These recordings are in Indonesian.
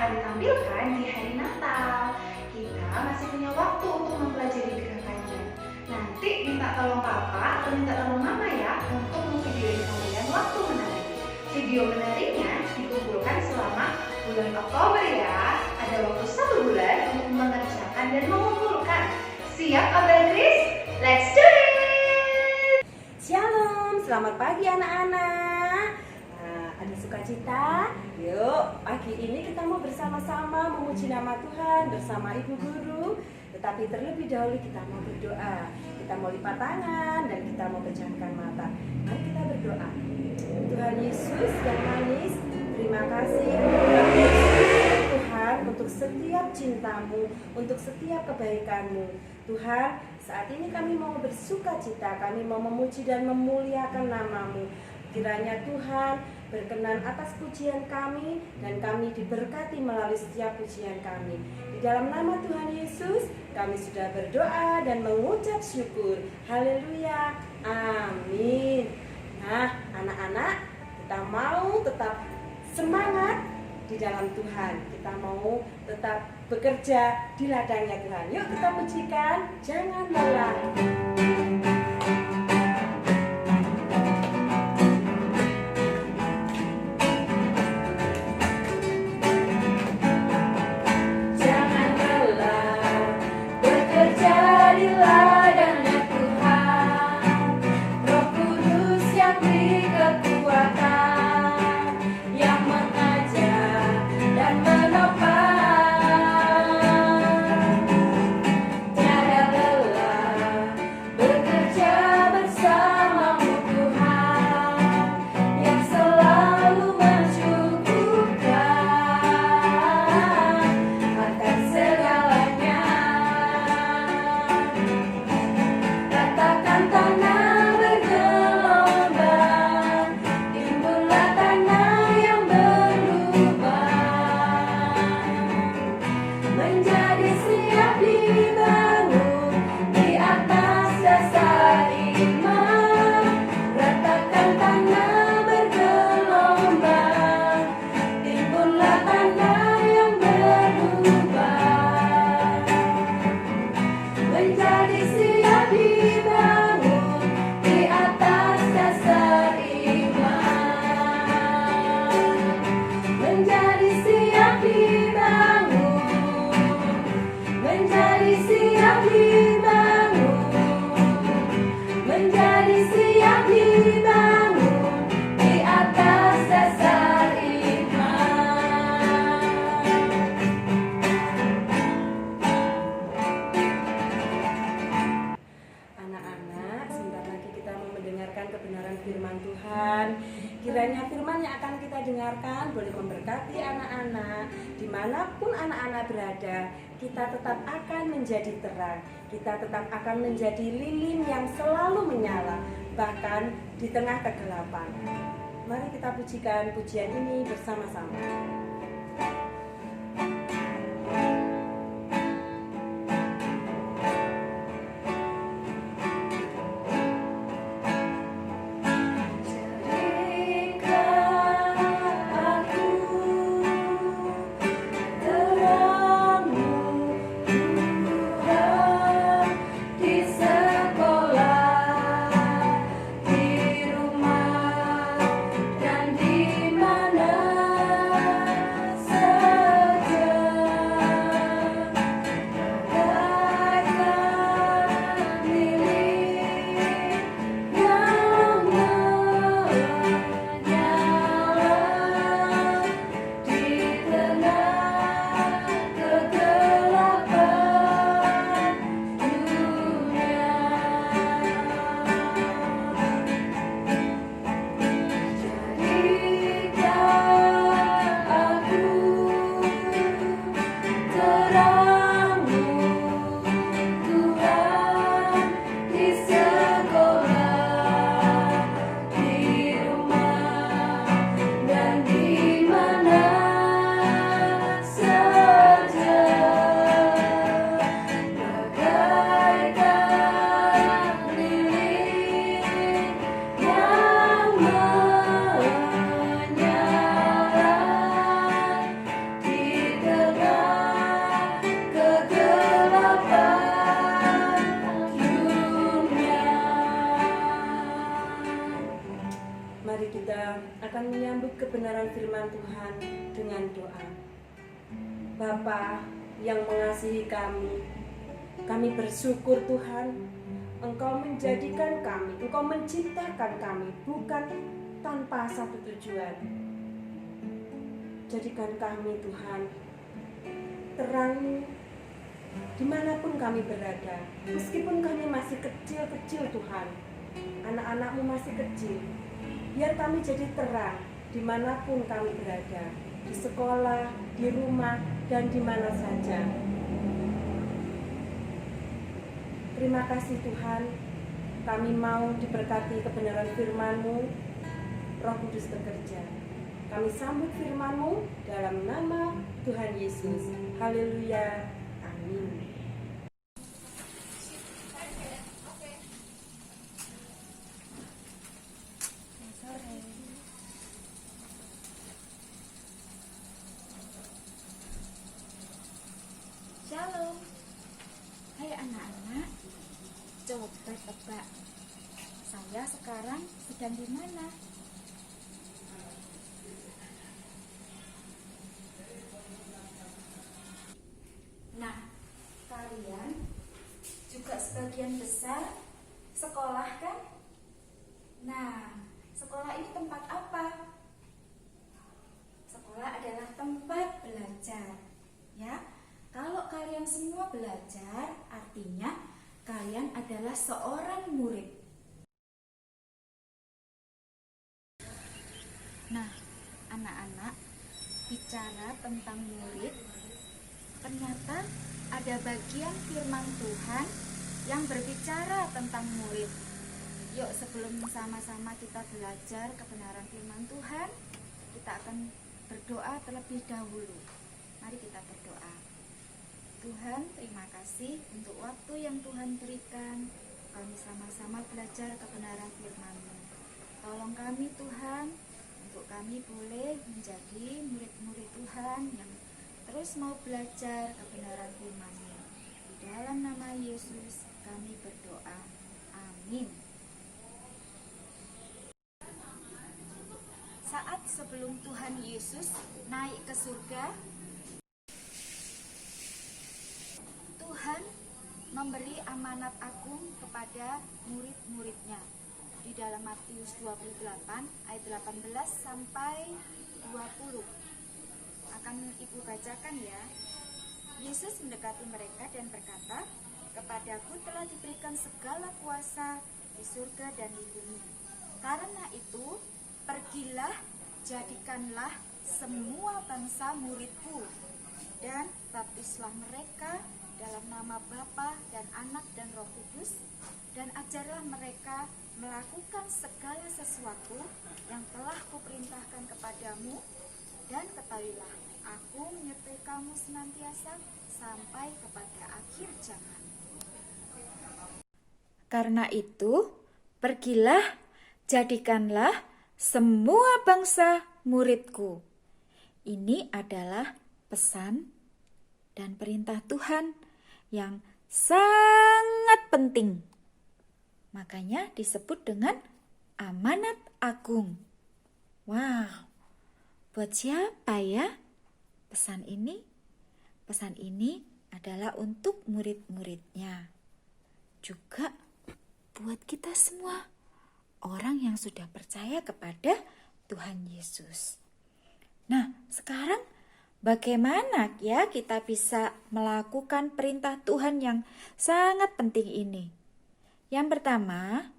akan ditampilkan di hari Natal. Kita masih punya waktu untuk mempelajari gerakannya. Nanti minta tolong papa atau minta tolong mama ya untuk memvideoin kalian waktu menari. Video menarinya dikumpulkan selama bulan Oktober ya. Ada waktu 1 bulan untuk mengerjakan dan mengumpulkan. Siap Abel Kris? Let's do it! Shalom, selamat pagi anak-anak. Ada sukacita? Yuk, pagi ini kita mau bersama-sama memuji nama Tuhan bersama Ibu Guru. Tetapi terlebih dahulu kita mau berdoa. Kita mau lipat tangan dan kita mau pejamkan mata. Mari kita berdoa. Tuhan Yesus yang manis, terima kasih Tuhan untuk setiap cintamu, untuk setiap kebaikanmu. Tuhan, saat ini kami mau bersukacita, kami mau memuji dan memuliakan namamu. Kiranya Tuhan berkenan atas pujian kami dan kami diberkati melalui setiap pujian kami. Di dalam nama Tuhan Yesus kami sudah berdoa dan mengucap syukur. Haleluya, amin. Nah anak-anak, kita mau tetap semangat di dalam Tuhan. Kita mau tetap bekerja di ladangnya Tuhan. Yuk kita pujikan, jangan lelah. Kiranya firman yang akan kita dengarkan boleh memberkati anak-anak. Dimanapun anak-anak berada, kita tetap akan menjadi terang. Kita tetap akan menjadi lilin yang selalu menyala, bahkan di tengah kegelapan. Mari kita pujikan pujian ini bersama-sama. Di mana kita akan menyambut kebenaran firman Tuhan dengan doa. Bapa yang mengasihi kami bersyukur Tuhan, Engkau menjadikan kami, Engkau menciptakan kami bukan tanpa satu tujuan. Jadikan kami Tuhan terang dimanapun kami berada, meskipun kami masih kecil-kecil Tuhan, anak-anak-Mu masih kecil, biar kami jadi terang dimanapun kami berada, di sekolah, di rumah, dan di mana saja. Terima kasih Tuhan, kami mau diberkati kebenaran firman-Mu, Roh Kudus bekerja. Kami sambut firman-Mu dalam nama Tuhan Yesus. Haleluya. Amin. Shalom. Hai anak-anak, coba tebak, saya sekarang sedang di mana? Nah, kalian juga sebagian besar sekolah kan? Nah, sekolah ini tempat apa? Sekolah adalah tempat belajar, ya. Kalau kalian semua belajar, artinya kalian adalah seorang murid. Nah, anak-anak, bicara tentang murid, ternyata ada bagian firman Tuhan yang berbicara tentang murid. Yuk, sebelum sama-sama kita belajar kebenaran firman Tuhan, kita akan berdoa terlebih dahulu. Mari kita berdoa. Tuhan, terima kasih untuk waktu yang Tuhan berikan. Kami sama-sama belajar kebenaran firman-Mu. Tolong kami Tuhan, untuk kami boleh menjadi murid-murid Tuhan yang terus mau belajar kebenaran firman-Mu. Di dalam nama Yesus kami berdoa. Amin. Saat sebelum Tuhan Yesus naik ke surga, Tuhan memberi amanat agung kepada murid-muridnya. Di dalam Matius 28 ayat 18 sampai 20. Akan Ibu bacakan ya. Yesus mendekati mereka dan berkata, "Kepadaku telah diberikan segala kuasa di surga dan di bumi. Karena itu, pergilah, jadikanlah semua bangsa muridku, dan baptislah mereka dalam nama Bapa dan Anak dan Roh Kudus, dan ajarlah mereka melakukan segala sesuatu yang telah kuperintahkan kepadamu, dan ketahuilah, aku menyertai kamu senantiasa sampai kepada akhir zaman." Karena itu, pergilah, jadikanlah semua bangsa muridku. Ini adalah pesan dan perintah Tuhan yang sangat penting. Makanya disebut dengan amanat agung. Wow, buat siapa ya pesan ini? Pesan ini adalah untuk murid-muridnya. Juga buat kita semua, orang yang sudah percaya kepada Tuhan Yesus. Nah, sekarang bagaimana ya kita bisa melakukan perintah Tuhan yang sangat penting ini? Yang pertama,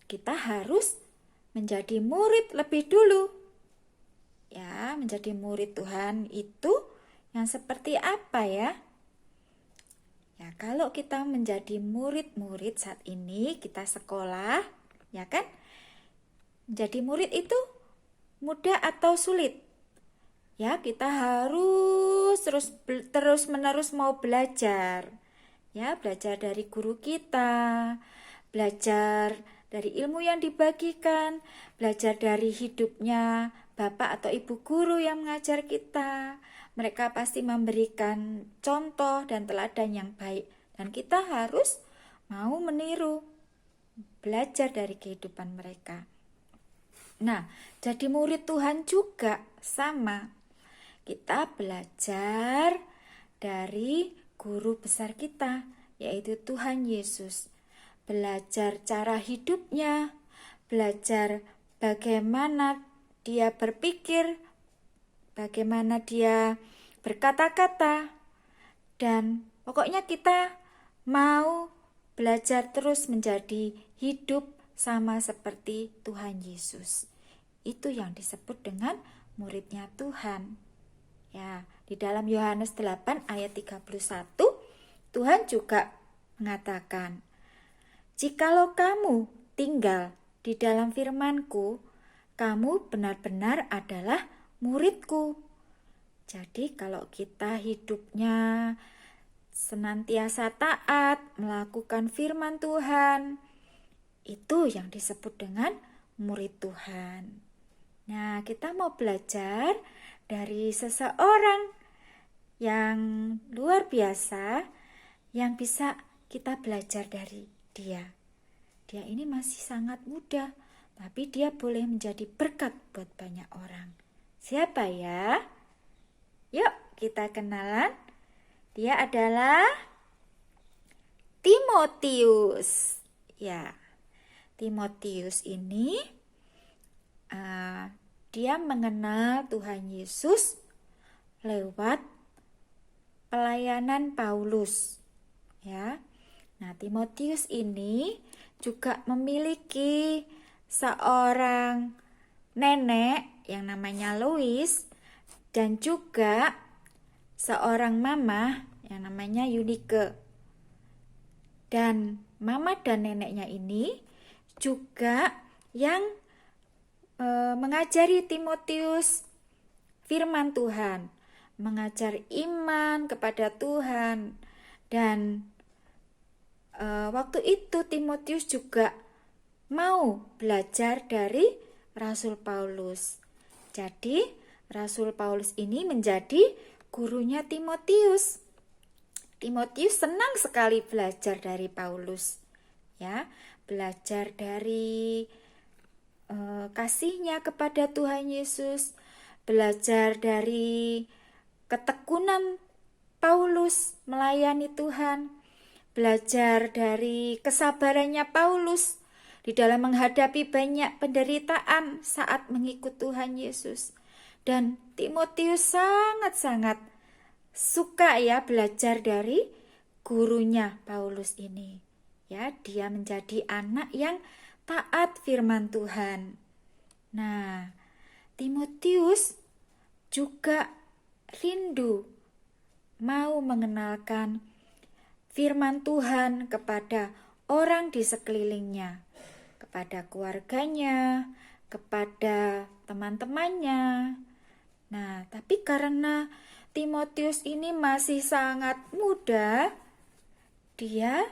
kita harus menjadi murid lebih dulu. Ya, menjadi murid Tuhan itu yang seperti apa ya? Ya, kalau kita menjadi murid-murid saat ini, kita sekolah, ya kan? Jadi murid itu mudah atau sulit? Ya, kita harus terus-menerus mau belajar. Ya, belajar dari guru kita, belajar dari ilmu yang dibagikan, belajar dari hidupnya Bapak atau Ibu guru yang mengajar kita. Mereka pasti memberikan contoh dan teladan yang baik, dan kita harus mau meniru, belajar dari kehidupan mereka. Nah, jadi murid Tuhan juga sama. Kita belajar dari guru besar kita, yaitu Tuhan Yesus. Belajar cara hidupnya, belajar bagaimana dia berpikir, bagaimana dia berkata-kata, dan pokoknya kita mau belajar terus menjadi hidup sama seperti Tuhan Yesus. Itu yang disebut dengan muridnya Tuhan. Ya, di dalam Yohanes 8 ayat 31, Tuhan juga mengatakan, "Jikalau kamu tinggal di dalam firman-Ku, kamu benar-benar adalah murid-Ku." Jadi kalau kita hidupnya senantiasa taat, melakukan firman Tuhan, itu yang disebut dengan murid Tuhan. Nah, kita mau belajar dari seseorang yang luar biasa, yang bisa kita belajar dari dia. Dia ini masih sangat muda, tapi dia boleh menjadi berkat buat banyak orang. Siapa ya? Yuk kita kenalan. Dia adalah Timotius. Ya, Timotius ini dia mengenal Tuhan Yesus lewat pelayanan Paulus. Ya. Nah, Timotius ini juga memiliki seorang nenek yang namanya Lois dan juga seorang mama yang namanya Eunike. Dan mama dan neneknya ini juga yang mengajari Timotius firman Tuhan, mengajar iman kepada Tuhan. Dan waktu itu Timotius juga mau belajar dari Rasul Paulus. Jadi Rasul Paulus ini menjadi gurunya Timotius. Timotius senang sekali belajar dari Paulus. Ya, belajar dari kasihnya kepada Tuhan Yesus, belajar dari ketekunan Paulus melayani Tuhan, belajar dari kesabarannya Paulus di dalam menghadapi banyak penderitaan saat mengikut Tuhan Yesus. Dan Timotius sangat-sangat suka ya belajar dari gurunya Paulus ini. Ya, dia menjadi anak yang taat firman Tuhan. Nah, Timotius juga rindu mau mengenalkan firman Tuhan kepada orang di sekelilingnya, kepada keluarganya, kepada teman-temannya. Nah, tapi karena Timotius ini masih sangat muda, dia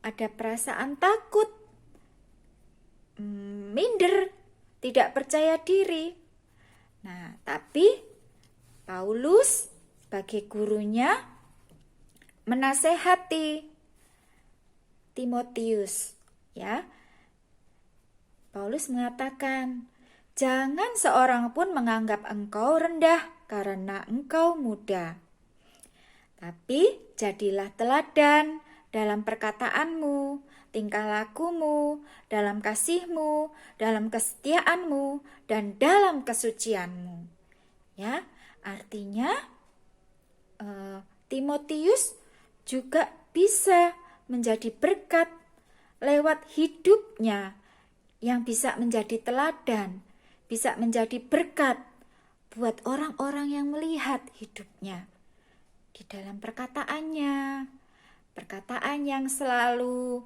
ada perasaan takut, minder, tidak percaya diri. Nah, tapi Paulus sebagai gurunya menasehati Timotius, ya. Paulus mengatakan, "Jangan seorang pun menganggap engkau rendah karena engkau muda. Tapi jadilah teladan dalam perkataanmu, tingkah lakumu, dalam kasihmu, dalam kesetiaanmu, dan dalam kesucianmu." Ya, artinya Timotius juga bisa menjadi berkat lewat hidupnya yang bisa menjadi teladan, bisa menjadi berkat buat orang-orang yang melihat hidupnya. Di dalam perkataannya, perkataan yang selalu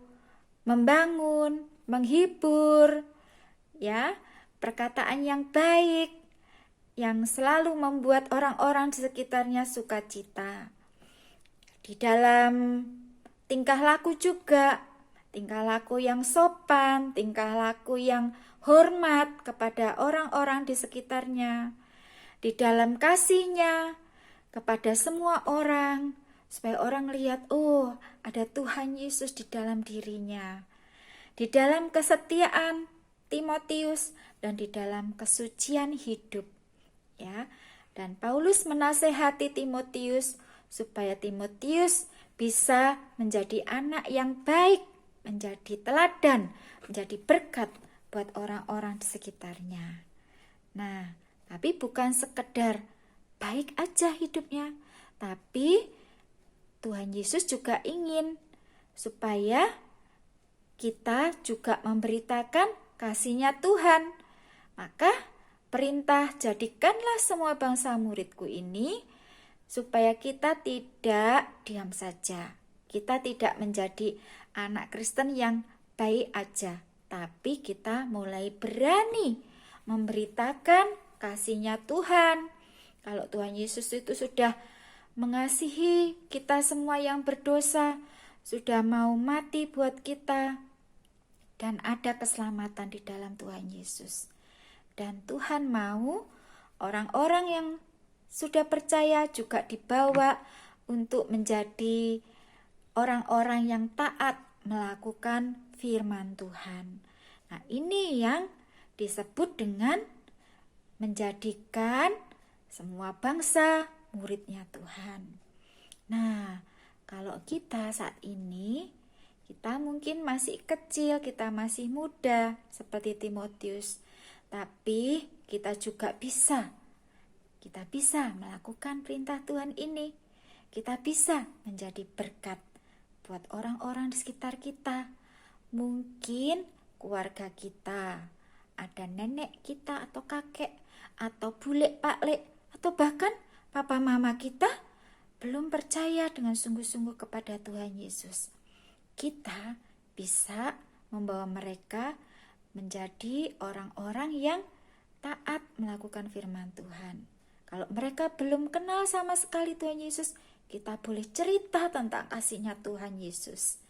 membangun, menghibur, ya, perkataan yang baik, yang selalu membuat orang-orang di sekitarnya sukacita. Di dalam tingkah laku juga, tingkah laku yang sopan, tingkah laku yang hormat kepada orang-orang di sekitarnya. Di dalam kasihnya kepada semua orang, supaya orang lihat, oh, ada Tuhan Yesus di dalam dirinya. Di dalam kesetiaan, Timotius dan di dalam kesucian hidup. Ya. Dan Paulus menasehati Timotius supaya Timotius bisa menjadi anak yang baik, menjadi teladan, menjadi berkat buat orang-orang di sekitarnya. Nah, tapi bukan sekedar baik aja hidupnya, tapi Tuhan Yesus juga ingin supaya kita juga memberitakan kasih-Nya Tuhan. Maka perintah jadikanlah semua bangsa muridku ini supaya kita tidak diam saja. Kita tidak menjadi anak Kristen yang baik aja, tapi kita mulai berani memberitakan kasih-Nya Tuhan. Kalau Tuhan Yesus itu sudah mengasihi kita semua yang berdosa, sudah mau mati buat kita, dan ada keselamatan di dalam Tuhan Yesus. Dan Tuhan mau orang-orang yang sudah percaya juga dibawa untuk menjadi orang-orang yang taat melakukan firman Tuhan. Nah, ini yang disebut dengan menjadikan semua bangsa muridnya Tuhan. Nah, kalau kita saat ini, kita mungkin masih kecil, kita masih muda seperti Timotius, tapi kita juga bisa melakukan perintah Tuhan ini. Kita bisa menjadi berkat buat orang-orang di sekitar kita. Mungkin keluarga kita, ada nenek kita atau kakek, atau bule paklek, atau bahkan papa mama kita belum percaya dengan sungguh-sungguh kepada Tuhan Yesus. Kita bisa membawa mereka menjadi orang-orang yang taat melakukan firman Tuhan. Kalau mereka belum kenal sama sekali Tuhan Yesus, kita boleh cerita tentang kasih-Nya Tuhan Yesus.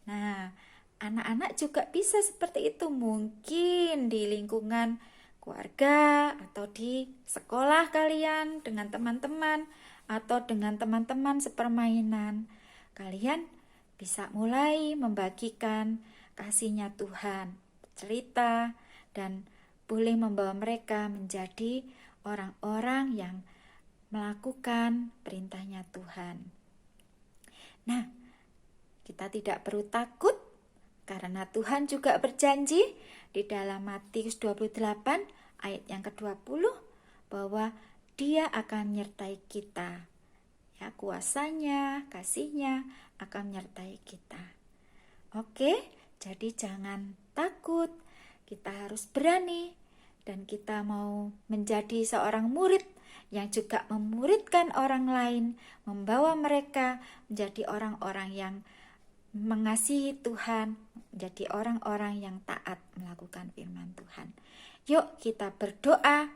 Nah, anak-anak juga bisa seperti itu. Mungkin di lingkungan keluarga atau di sekolah kalian dengan teman-teman atau dengan teman-teman sepermainan. Kalian bisa mulai membagikan kasih-Nya Tuhan, cerita, dan boleh membawa mereka menjadi orang-orang yang melakukan perintahnya Tuhan. Nah, kita tidak perlu takut karena Tuhan juga berjanji di dalam Matius 28 ayat yang ke-20 bahwa Dia akan menyertai kita. Ya, kuasanya, kasih-Nya akan menyertai kita. Oke, jadi jangan takut. Kita harus berani dan kita mau menjadi seorang murid yang juga memuridkan orang lain, membawa mereka menjadi orang-orang yang mengasihi Tuhan, menjadi orang-orang yang taat melakukan firman Tuhan. Yuk kita berdoa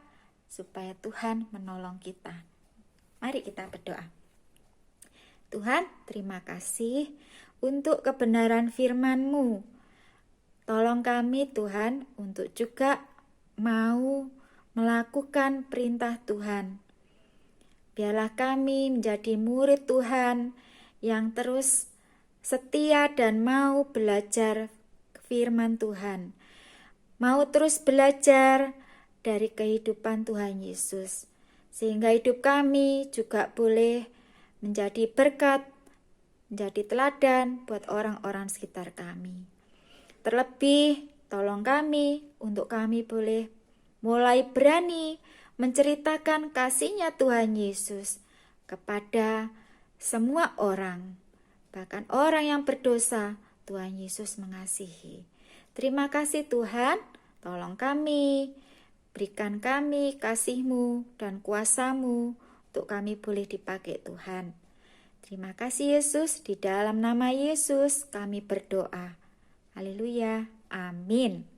supaya Tuhan menolong kita. Mari kita berdoa. Tuhan, terima kasih untuk kebenaran firman-Mu. Tolong kami Tuhan untuk juga mau melakukan perintah Tuhan. Biarlah kami menjadi murid Tuhan yang terus setia dan mau belajar firman Tuhan. Mau terus belajar dari kehidupan Tuhan Yesus. Sehingga hidup kami juga boleh menjadi berkat, menjadi teladan buat orang-orang sekitar kami. Terlebih, tolong kami untuk kami boleh mulai berani menceritakan kasih-Nya Tuhan Yesus kepada semua orang. Bahkan orang yang berdosa, Tuhan Yesus mengasihi. Terima kasih Tuhan, tolong kami, berikan kami kasih-Mu dan kuasa-Mu untuk kami boleh dipakai Tuhan. Terima kasih Yesus, di dalam nama Yesus kami berdoa. Haleluya, amin.